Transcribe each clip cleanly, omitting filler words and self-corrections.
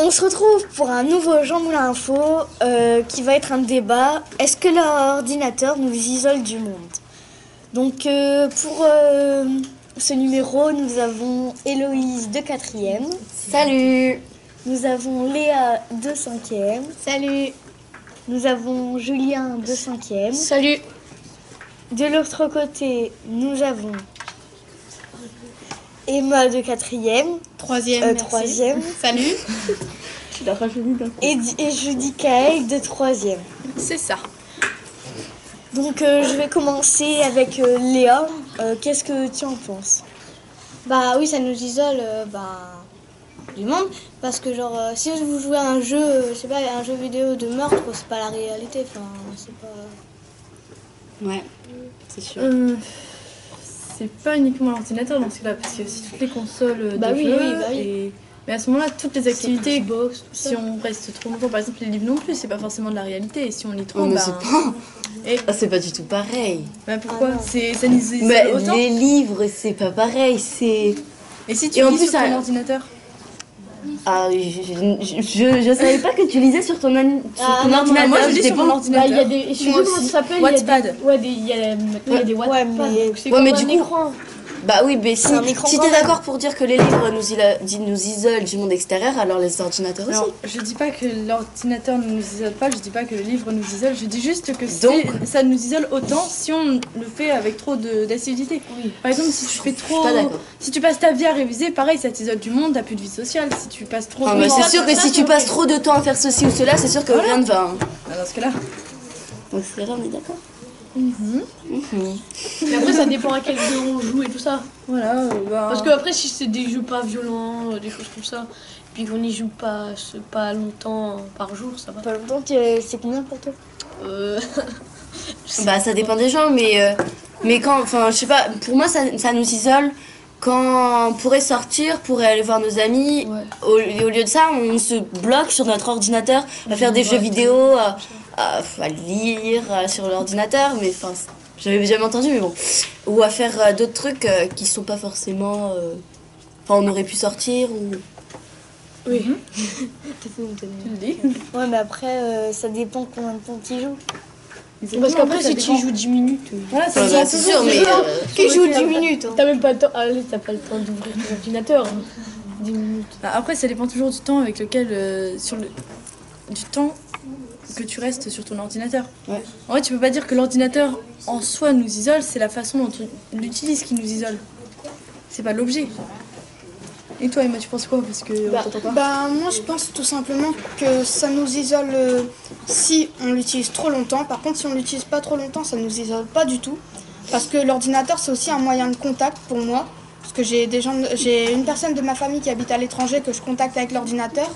On se retrouve pour un nouveau Jean Moulin Info qui va être un débat. Est-ce que l'ordinateur nous isole du monde? Donc pour ce numéro, nous avons Héloïse de 4e. Salut. Nous avons Léa de 5e. Salut. Nous avons Julien de 5e. Salut. De l'autre côté, nous avons Emma de 4e. 3e. Salut. Et Judicaël de 3e. C'est ça. Donc je vais commencer avec Léa. Qu'est-ce que tu en penses? Bah oui, ça nous isole du monde, parce que genre si vous jouez à un jeu, je sais pas, un jeu vidéo de meurtre, c'est pas la réalité, enfin c'est pas... Ouais, c'est sûr. C'est pas uniquement l'ordinateur dans ce cas-là, parce qu'il y a aussi toutes les consoles de jeux. Mais à ce moment-là, toutes les activités, Xbox, si on reste trop longtemps, par exemple les livres non plus, c'est pas forcément de la réalité. Et si on lit trop, mais c'est pas du tout pareil. Pourquoi ça nous isole Mais autant. les livres, c'est pas pareil, c'est... Et si tu lis sur ton ordinateur? Ah, je savais pas que tu lisais sur ton ordinateur. Moi, je lis sur mon ordinateur. Il y a des... Je sais pas comment ça s'appelle. Wattpad. Il y a des Wattpad. Ouais, mais du coup... Bah oui, mais si t'es d'accord pour dire que les livres nous isolent du monde extérieur, alors les ordinateurs aussi. Non, je dis pas que l'ordinateur ne nous isole pas, je dis pas que le livre nous isole, je dis juste que ça nous isole autant si on le fait avec trop d'assiduité. Oui. Par exemple, si tu fais trop... Si tu passes ta vie à réviser, pareil, ça t'isole du monde, t'as plus de vie sociale. Si tu passes trop... mais c'est sûr que si tu passes trop de temps à faire ceci ou cela, c'est sûr que rien ne va. Hein. Dans ce cas-là. Donc c'est là, on est d'accord. Mais après ça dépend à quel jeu on joue et tout ça. Voilà. Parce que après si c'est des jeux pas violents, des choses comme ça, puis qu'on y joue pas longtemps par jour, ça va. Pas longtemps, c'est combien pour toi? Bah ça dépend des gens, mais quand, enfin je sais pas, pour moi ça nous isole quand on pourrait sortir, pourrait aller voir nos amis. Ouais. Au lieu de ça, on se bloque sur notre ordinateur à faire des jeux vidéo, à lire sur l'ordinateur, mais enfin j'avais jamais entendu, mais bon, ou à faire d'autres trucs qui sont pas forcément, enfin on aurait pu sortir ou... Oui. Tu le dis. Ouais, mais après ça dépend combien de temps tu y joues. Parce qu'après si tu y joues 10 minutes, voilà, c'est sûr, mais qui joue 10 minutes hein. T'as même pas le temps, t'as pas le temps d'ouvrir ton ordinateur. 10 minutes. Après ça dépend toujours du temps avec lequel du temps que tu restes sur ton ordinateur. Ouais. En vrai, tu peux pas dire que l'ordinateur en soi nous isole, c'est la façon dont on l'utilise qui nous isole. C'est pas l'objet. Et toi, Emma, tu penses quoi? Parce que on t'entend pas. Moi, je pense tout simplement que ça nous isole si on l'utilise trop longtemps. Par contre, si on l'utilise pas trop longtemps, ça nous isole pas du tout. Parce que l'ordinateur, c'est aussi un moyen de contact pour moi. Parce que j'ai une personne de ma famille qui habite à l'étranger que je contacte avec l'ordinateur.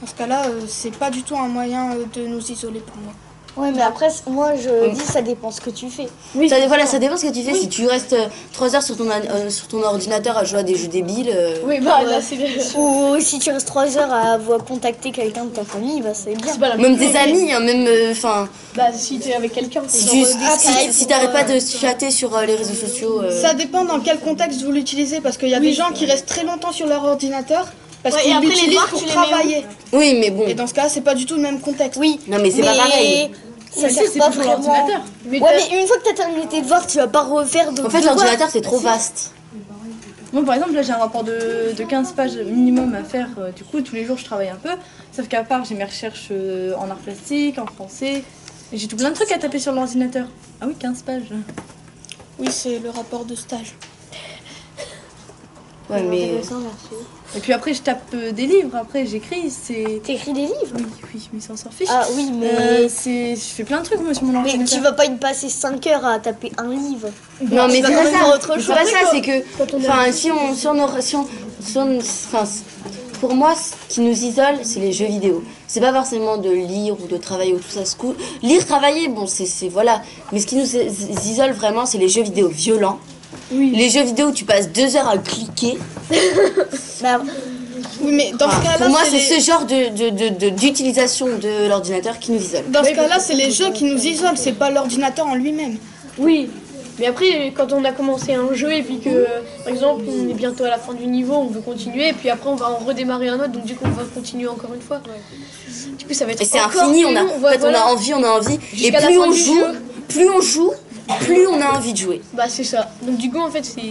Dans ce cas-là, c'est pas du tout un moyen de nous isoler pour moi. Ouais, mais après, moi je dis ça dépend ce que tu fais. Oui, ça dépend ce que tu fais. Oui. Si tu restes 3 heures sur ton ordinateur à jouer à des jeux débiles... Oui, là c'est bien. Ou si tu restes 3 heures à contacter quelqu'un de ta famille, bah c'est bien. Même tes amis, hein, même... si tu es avec quelqu'un... Si t'arrêtes pas de chatter sur les réseaux sociaux... Ça dépend dans quel contexte vous l'utilisez, parce qu'il y a des gens qui restent très longtemps sur leur ordinateur, parce qu'ils l'utilisent pour travailler. Oui, mais bon... Et dans ce cas, c'est pas du tout le même contexte. Oui. Non, mais c'est pas pareil. Ça sert pas vraiment. L'ordinateur. Mais une fois que t'as terminé tes devoirs, tu vas pas refaire d'autres. En fait, l'ordinateur, c'est trop vaste. Moi, par exemple, là, j'ai un rapport de 15 pages minimum à faire. Du coup, tous les jours, je travaille un peu. Sauf qu'à part, j'ai mes recherches en art plastique, en français. Et j'ai tout plein de trucs à taper sur l'ordinateur. Ah oui, 15 pages. Oui, c'est le rapport de stage. Ouais, mais... Et puis après, je tape des livres, après j'écris, T'écris des livres? Oui, mais ça, on s'en fiche. Ah oui, mais... Je fais plein de trucs, moi, sur mon ordinateur. Mais tu vas pas y passer 5 heures à taper un livre. Non, mais c'est pas ça. C'est pas ça, c'est que... Enfin, pour moi, ce qui nous isole, c'est les jeux vidéo. C'est pas forcément de lire ou de travailler ou tout ça. Lire, travailler, bon, c'est voilà. Mais ce qui nous isole vraiment, c'est les jeux vidéo violents. Oui. Les jeux vidéo où tu passes 2 heures à cliquer. Oui, mais dans ce cas-là, pour moi, c'est ce genre d'utilisation de l'ordinateur qui nous isole. Dans ce cas-là, c'est les jeux qui nous isolent, c'est pas l'ordinateur en lui-même. Oui. Mais après, quand on a commencé un jeu et puis que, par exemple, on est bientôt à la fin du niveau, on veut continuer, et puis après on va en redémarrer un autre, donc du coup on va continuer encore une fois. Du coup ça va être Et c'est encore infini, plus on a, long. en fait, Voilà. on a envie. Et Jusqu'à la plus fin on du joue, jeu. plus on a envie de jouer. Bah c'est ça. Donc du coup en fait c'est...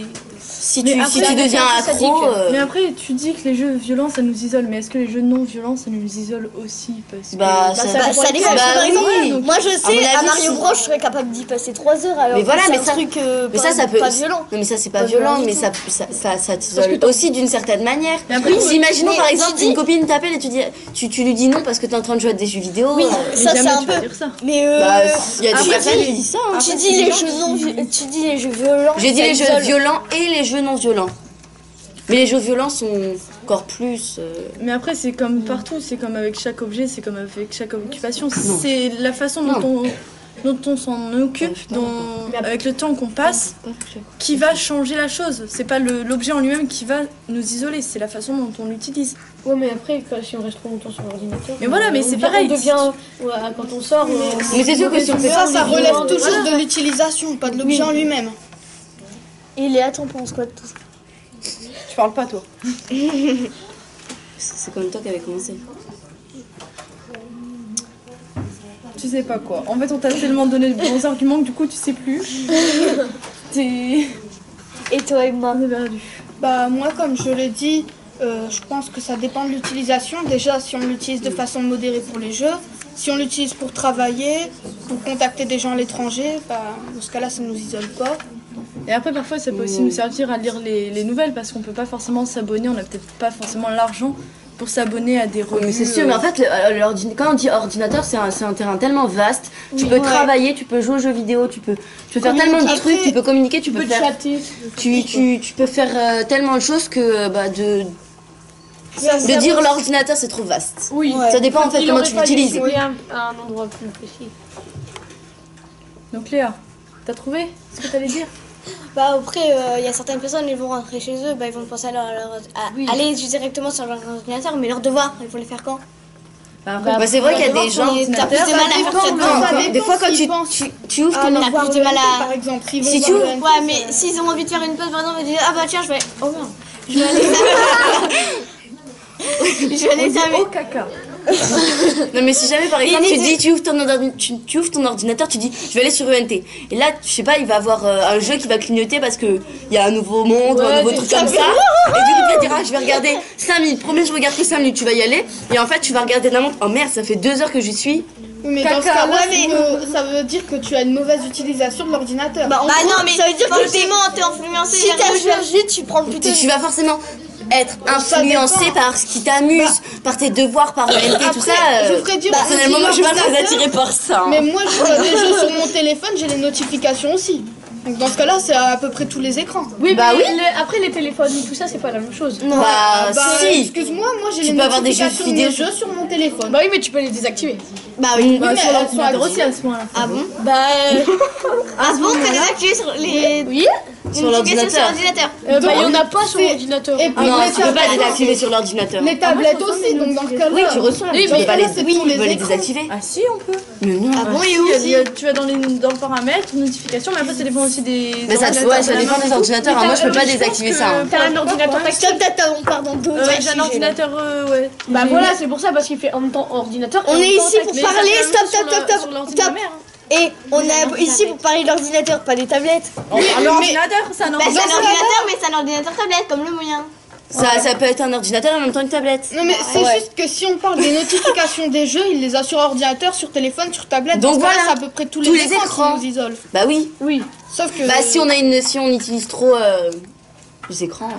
Si Mais tu, après, si tu deviens ça dit accro, que- Mais après, tu dis que les jeux violents ça nous isole, mais est-ce que les jeux non violents ça nous isole aussi parce que... bah, ça Bah, ça dépend. Bah Par exemple, oui. moi je À mon sais, à avis, Mario si. Bros, je serais capable d'y passer 3 heures. Alors Mais voilà, que c'est mais un ça- truc mais ça peut. pas violent. Non, mais ça, c'est pas Pas violent, violent mais du ça t'isole aussi d'une certaine manière. après, Si, imaginons mais par tu exemple, dis- une copine t'appelle et tu lui dis non parce que t'es en train de jouer à des jeux vidéo. Oui, Mais ça c'est jamais un tu vas peu. dire ça. Mais Bah, il y a des après, personnes qui disent ça. Hein. tu dis les jeux non, tu dis les jeux violents. J'ai dit ça les jeux isole. violents et les jeux non violents. Mais les jeux violents sont encore plus. Mais après, c'est comme partout, c'est comme avec chaque objet, c'est comme avec chaque occupation. Non. C'est la façon dont on s'en occupe, avec le temps qu'on passe, qui va changer la chose. C'est pas l'objet en lui-même qui va nous isoler, c'est la façon dont on l'utilise. Ouais mais après si on reste trop longtemps sur l'ordinateur... Mais voilà, mais on c'est devient- pareil. On devient... Ouais, quand on sort... Mais c'est sûr que si on fait Ça, ça, ça on est relève violent, toujours voilà. de l'utilisation, pas de l'objet en lui-même. Et Léa, t'en penses quoi de tout ça? Tu parles pas, toi. c'est comme toi qui avait commencé. Tu sais pas quoi. En fait, on t'a tellement donné de bons arguments que du coup, tu sais plus. T'es... Et toi, Emma? On est perdu. Bah moi, comme je l'ai dit, je pense que ça dépend de l'utilisation. Déjà, si on l'utilise de façon modérée pour les jeux, si on l'utilise pour travailler, pour contacter des gens à l'étranger, bah, dans ce cas-là, ça nous isole pas. Et après, parfois, ça peut aussi nous servir à lire les nouvelles parce qu'on peut pas forcément s'abonner, on a peut-être pas forcément l'argent pour s'abonner à des revues. Mais c'est sûr, mais en fait, quand on dit ordinateur, c'est un terrain tellement vaste. Tu peux travailler, tu peux jouer aux jeux vidéo, tu peux faire tellement de Après, trucs, tu peux communiquer, tu peux faire. chatter. Tu peux faire tellement de choses que de dire l'ordinateur c'est trop vaste. Oui. Ça dépend en fait Il comment aurait tu fallu l'utilises. jouer à un endroit plus précis. Donc Léa, t'as trouvé ce que t'allais dire? Bah après, il y a certaines personnes, ils vont rentrer chez eux, bah, ils vont penser à aller directement sur leur ordinateur, mais leurs devoirs, il faut les faire quand? Bah, c'est vrai qu'il y a des gens. T'as plus de mal à faire ça. Non, des fois quand tu ouvres ton t'as plus de mal à... Par exemple, ils vont Si tu voir ouvres- le Ouais, mais s'ils ont envie de faire une pause, par exemple, ils disent ah bah tiens, je vais... Oh merde. Je vais aller... je vais aller Au caca. Non mais si jamais par exemple Il tu est- dis tu ouvres ton ordinateur, tu dis je vais aller sur ENT. Et là je sais pas, il va avoir un jeu qui va clignoter parce que il y a un nouveau monde ou un nouveau truc comme ça. Et du coup tu vas dire ah je vais regarder 5 minutes, promis je regarde que 5 minutes, tu vas y aller. Et en fait tu vas regarder la montre, oh merde ça fait 2 heures que j'y suis. Mais dans ce cas-là, ça veut dire que tu as une mauvaise utilisation de l'ordinateur. Bah, Bah non, mais ça veut dire que forcément, t'es influencé. si t'as vite, tu prends plutôt. Tu vas forcément être Ça influencé dépend. par ce qui t'amuse, par tes devoirs, par ENT, tout Après, ça. je ferais dire Personnellement moi je suis pas très l'ordinateur, attirée par ça. Mais moi, je vois des jeux sur mon téléphone, j'ai les notifications aussi. Donc dans ce cas-là, c'est à peu près tous les écrans. Oui, Bah mais oui. après les téléphones, tout ça, c'est pas la même chose. Bah si. Excuse-moi, moi j'ai Tu les peux avoir des jeux notifications de vidéo. mes jeux sur mon téléphone. Bah oui, mais tu peux les désactiver. Bah oui. Oui, mais Sur elles sont l'ordinateur aussi activées. à ce moment-là. Ah bon? Bah Ah bon, t'as désactivé sur les... oui. Sur notifications sur l'ordinateur. l'ordinateur. Bah il y en a pas sur c'est- l'ordinateur. Et puis Non, les tu peux pas tablettes désactiver aussi. sur l'ordinateur. Les tablettes aussi, donc dans ce cas-là. Oui, tu reçois, Oui, tu mais peux pas là, les, c'est oui, tous tu les peux les écrans. désactiver. Ah si, on peut. Mais non. Ah bon, et où Il y a- tu vas dans le paramètres, notification, mais après ça dépend aussi des... Mais ça, ouais, ça dépend des ordinateurs. Moi, je peux pas désactiver ça. hein. T'as un ordinateur tactile. On part dans d'autres. Ouais, j'ai sujets, un là. ordinateur, ouais. Bah voilà, c'est pour ça, parce qu'il fait en même temps ordinateur. et On en est même temps ici pour tactile. parler. Mais ça Stop, fait stop, sur stop, le- stop, sur l'ordi de stop. ma mère, hein. Et on est ici pour parler de l'ordinateur, pas des tablettes. L'ordinateur, c'est un Bah c'est ordinateur. un ordinateur, mais c'est un ordinateur tablette, comme le mien. Ça peut être un ordinateur et en même temps une tablette. Non mais c'est juste que si on parle des notifications des jeux, il les a sur ordinateur, sur téléphone, sur tablette. Donc Dans ce cas-là, voilà. c'est à peu près tous Tous les les écrans écrans. qui nous isolent. Bah oui. Oui. Sauf que Bah si on utilise trop les écrans.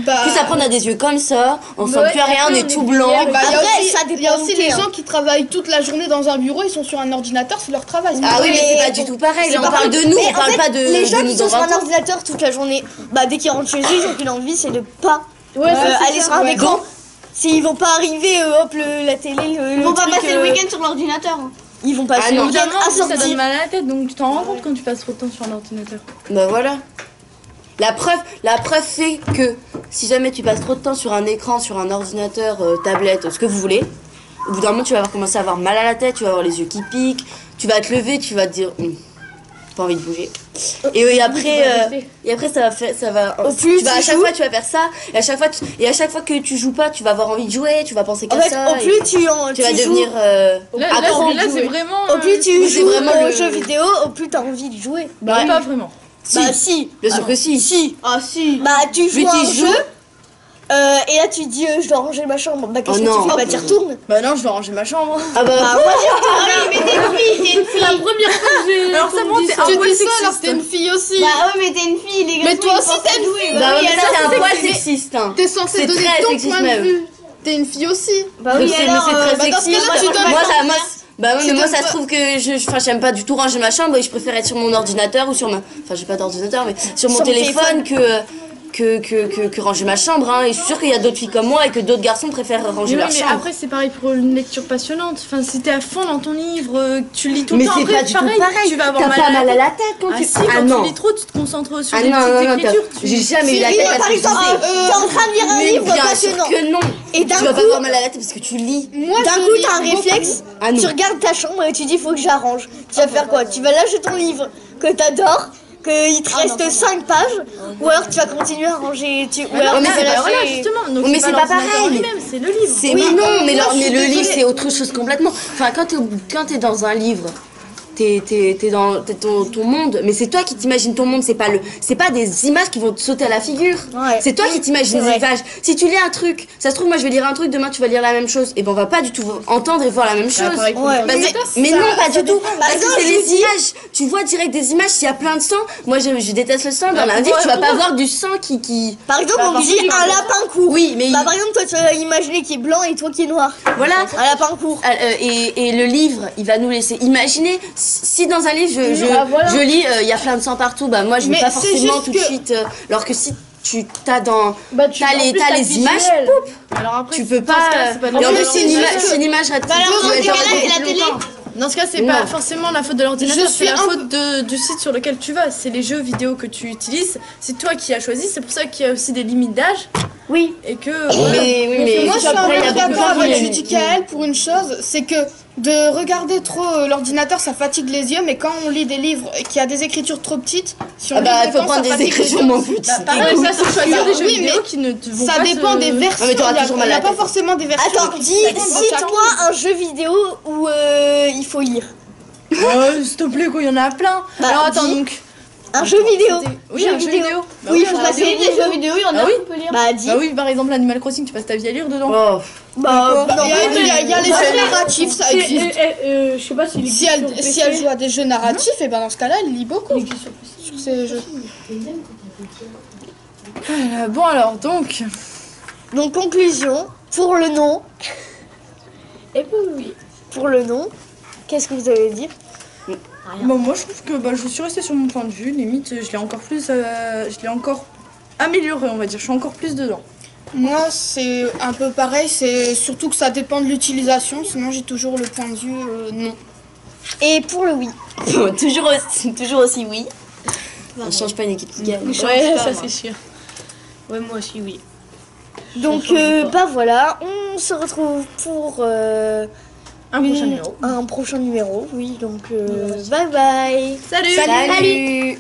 bah, Plus après on a des yeux comme ça, on sent ouais, plus rien, après, on on est est tout plus blanc. lié. bah, il y a Après, aussi, ça il y a dépend aussi où les t'es, gens qui travaillent toute la journée dans un bureau, ils sont sur un ordinateur, c'est leur travail. Ah oui, mais c'est pas bon, du tout pareil. Là, on pas parle de pareil. nous, Mais on en parle fait, pas de les gens de qui nous sont dans sur 20 un ans. ordinateur toute la journée, bah dès qu'ils rentrent chez eux, ils ont qu'une envie, c'est de pas Ouais, ça, c'est aller ça. sur un ouais. écran. S'ils vont pas arriver, hop, la télé, Ils vont pas truc, passer le week-end sur l'ordinateur. Ils vont passer Ah le non. Au bout week-end d'un moment, à en plus, ça donne sortir. mal à la tête, donc tu t'en rends compte quand tu passes trop de temps sur un ordinateur. Bah voilà. La preuve fait que si jamais tu passes trop de temps sur un écran, sur un ordinateur, tablette, ce que vous voulez, au bout d'un moment tu vas commencer à avoir mal à la tête, tu vas avoir les yeux qui piquent, tu vas te lever, tu vas te dire pas envie de bouger. Et après ça va. Au plus à chaque joues, fois tu vas faire ça, et à chaque fois que tu joues pas, tu vas avoir envie de jouer, tu vas penser qu'à en fait, ça. au plus tu vas joues, devenir Là, c'est vraiment. au plus tu c'est joues vraiment aux le- jeux vidéo, au plus t'as envie de jouer. Bah, pas vraiment. Bah si. Bien sûr que si. Si. Ah si. Bah tu joues Mais à un tu jeu. joues. Et là tu te dis je dois ranger ma chambre. Bah qu'est-ce Oh que non. tu fais? Bah tu retournes. Bah non, je vais ranger ma chambre. Ah bah, C'est la première fois que j'ai. Alors ça qu'on me monte, dit c'est ça. un Tu poil dis ça alors sexiste. que t'es une fille aussi. Bah ouais, mais t'es une fille, les gars. Mais toi aussi t'es une fille. bah oui, mais ça c'est un poil mais- sexiste. Hein. T'es censée C'est donner très ton sexiste point de même. vue. T'es une fille aussi. Bah Mais oui, c'est alors. très bah, dans ce sexiste. cas-là, tu donnes Moi, pas- ça, bah oui, tu mais moi donnes ça pas- se trouve que j'aime pas du tout ranger ma chambre et je préfère être sur mon ordinateur ou sur ma. Enfin, j'ai pas d'ordinateur, mais sur mon Sur mon téléphone que ranger ma chambre. Hein. Et je suis sûre qu'il y a d'autres filles comme moi et que d'autres garçons préfèrent ranger Mais, leur oui, mais chambre. après, c'est pareil pour une lecture passionnante. Enfin, si t'es à fond dans ton livre, que tu lis tout le Mais temps, c'est après, pas du tout pareil, pareil. tu vas avoir T'as pas mal à la tête quand Ah tu. si, Ah quand non. tu lis trop, tu te concentres sur Ah des non, petites non, écritures. j'ai jamais eu la Et tête à par ce que exemple, je t'es en train de lire un Mais livre bien sûr passionnant. que non. Et d'un Tu vas pas coup, avoir mal à la tête parce que tu lis. Moi d'un je coup lis t'as un beaucoup. réflexe. Ah non. Tu regardes ta chambre et tu dis faut que j'arrange. Tu vas faire quoi? Tu vas lâcher ton livre que t'adores, qu'il te reste 5 pages, ou alors tu vas continuer à ranger. Ou alors mais tu vas c'est pas- lâcher. Voilà, justement. Donc, Mais c'est pas l'ordinateur pareil. lui-même, c'est le livre. C'est Oui, mais non, mais, moi, je suis le livre désolée. c'est autre chose complètement. Enfin, quand t'es dans un livre, t'es dans ton monde, mais c'est toi qui t'imagines ton monde, c'est pas des images qui vont te sauter à la figure. Ouais. C'est toi qui t'imagines c'est des vrai. images. Si tu lis un truc, ça se trouve moi je vais lire un truc, demain tu vas lire la même chose, et ben on va pas du tout entendre et voir la même chose. pareil pour Ouais. les Parce ordinateurs. que- mais non, pas du tout. Parce que exemple, c'est je vous les images. Tu vois direct des images, s'il y a plein de sang. Moi, je déteste le sang. Dans un livre, tu vas pas voir du sang qui. Par exemple, on par me dit contre, un lapin court. Oui, mais Bah, par exemple, toi tu vas imaginer qui est blanc et toi qui est noir. voilà. Un lapin court. Et le livre, il va nous laisser imaginer. Si dans un livre, voilà. je lis, il y a plein de sang partout, bah moi je vais Mais pas c'est forcément juste tout de que- suite. Alors que si t'as dans. Bah, T'as en plus, les t'as le images, visuel. Alors après, Tu peux dans ce cas-là, pas. c'est pas de Et en plus, l'ordinateur. c'est une image rapide. alors, Tu dans vas ce genre cas-là, beaucoup c'est la plus télé. longtemps. Dans ce cas, c'est Non. pas forcément la faute de l'ordinateur, Je c'est suis la un faute du site sur lequel tu vas. C'est les jeux vidéo que tu utilises. C'est toi qui as choisi. C'est pour ça qu'il y a aussi des limites d'âge. Oui. Et que. Mais oui, mais. Moi je suis un après, il y peu a beaucoup de d'accord gens avec qui- Judy Kael pour une chose, c'est que de regarder trop l'ordinateur ça fatigue les yeux, mais quand on lit des livres et qu'il y a des écritures trop petites, si on Ah lit bah, des faut temps, prendre ça des fatigue les écritures yeux. moins petites. Pareil, ça, c'est choisir des jeux Oui, vidéo mais qui ne te vont Ça pas dépend te- des versions. mais t'auras Il y a- toujours mal il y à a la pas tête. forcément des versions. Attends, cite-moi un jeu vidéo où il faut lire. S'il te plaît, quoi, il y en a plein. Bah, Alors attends, dis. donc. Un jeu vidéo. Oui, un jeu vidéo. Bah Oui, oui, faut un passer jeu les vidéo. jeux vidéo, il y en Ah oui. qu'on peut lire. Bah dis. Bah oui, par exemple, l'Animal Crossing, tu passes ta vie à lire dedans. Oh. Bah non. Il y a les jeux narratifs, ça existe. Je sais pas s'il Si elle joue à des jeux narratifs, et ben dans ce cas-là, elle lit beaucoup sur ces jeux. Bon alors, donc. Donc conclusion, pour le nom, Et puis oui. pour le nom, qu'est-ce que vous allez dire? Bon, moi je trouve que je suis restée sur mon point de vue. Limite, je l'ai encore amélioré, on va dire. Je suis encore plus dedans. Moi, c'est un peu pareil, c'est surtout que ça dépend de l'utilisation, sinon j'ai toujours le point de vue non. Et pour le oui. toujours aussi oui. On change pas une équipe qui gagne. Ouais, ça c'est sûr. Ouais, moi aussi, oui. Donc bah voilà, on se retrouve pour Un prochain numéro. un prochain numéro. Oui, donc bye bye. Salut. Salut.